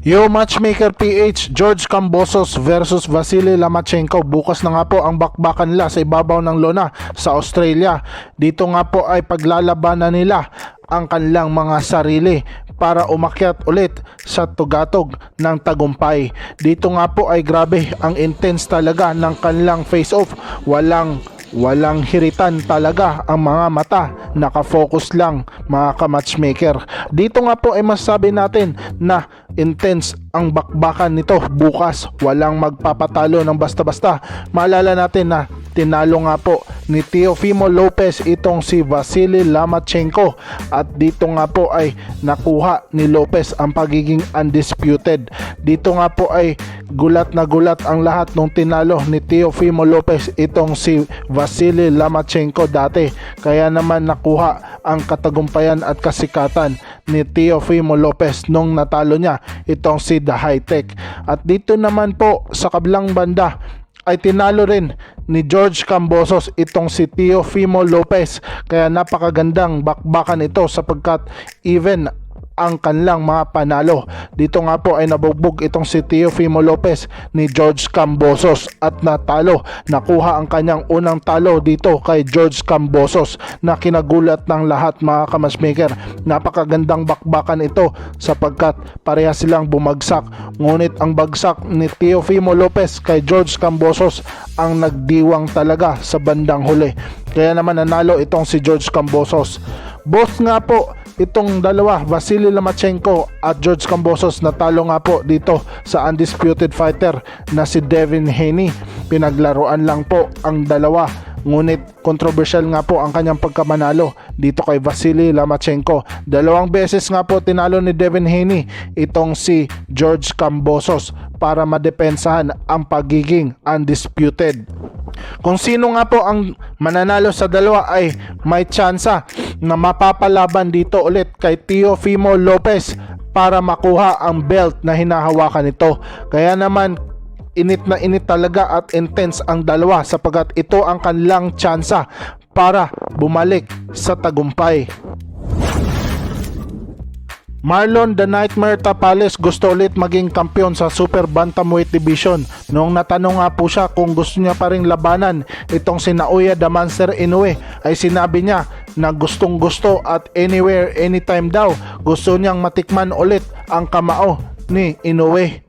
Yo Matchmaker PH, George Kambosos versus Vasily Lomachenko. Bukas na nga po ang bakbakan nila sa ibabaw ng lona sa Australia. Dito nga po ay paglalabanan nila ang kanilang mga sarili para umakyat ulit sa tugatog ng tagumpay. Dito nga po ay grabe ang intense talaga ng kanilang face-off. Walang hiritan talaga ang mga mata, nakafocus lang mga ka-matchmaker. Dito nga po ay masasabi natin na intense ang bakbakan nito bukas. Walang magpapatalo ng basta-basta. Maalala natin na tinalo nga po ni Teofimo Lopez itong si Vasily Lomachenko, at dito nga po ay nakuha ni Lopez ang pagiging undisputed. Dito nga po ay gulat na gulat ang lahat nung tinalo ni Teofimo Lopez itong si Vasily Lomachenko dati. Kaya naman nakuha ang katagumpayan at kasikatan ni Teofimo Lopez nung natalo niya itong si The High Tech. At dito naman po sa kabilang banda ay tinalo rin ni George Kambosos itong si Teofimo Lopez. Kaya napakagandang bakbakan ito sapagkat even ang kanilang mga panalo. Dito nga po ay nabugbog itong si Teofimo Lopez ni George Kambosos at natalo. Nakuha ang kanyang unang talo dito kay George Kambosos na kinagulat ng lahat mga ka-matchmaker. Napakagandang bakbakan ito sapagkat pareha silang bumagsak. Ngunit ang bagsak ni Teofimo Lopez kay George Kambosos ang nagdiwang talaga sa bandang huli. Kaya naman nanalo itong si George Kambosos. Both nga po itong dalawa, Vasily Lomachenko at George Kambosos, natalo nga po dito sa undisputed fighter na si Devin Haney. Pinaglaruan lang po ang dalawa, ngunit controversial nga po ang kanyang pagkamanalo dito kay Vasily Lomachenko. Dalawang beses nga po tinalo ni Devin Haney itong si George Kambosos para madepensahan ang pagiging undisputed. Kung sino nga po ang mananalo sa dalawa ay may tsansa na mapapalaban dito ulit kay Teofimo Lopez para makuha ang belt na hinahawakan nito. Kaya naman init na init talaga at intense ang dalawa sapagkat ito ang kanilang tsansa para bumalik sa tagumpay. Marlon The Nightmare Tapales gusto ulit maging kampiyon sa Super Bantamweight Division. Noong natanong nga po siya kung gusto niya pa ring labanan itong si Naoya The Monster Inoue, ay sinabi niya na gustong gusto at anywhere, anytime daw gusto niyang matikman ulit ang kamao ni Inoue.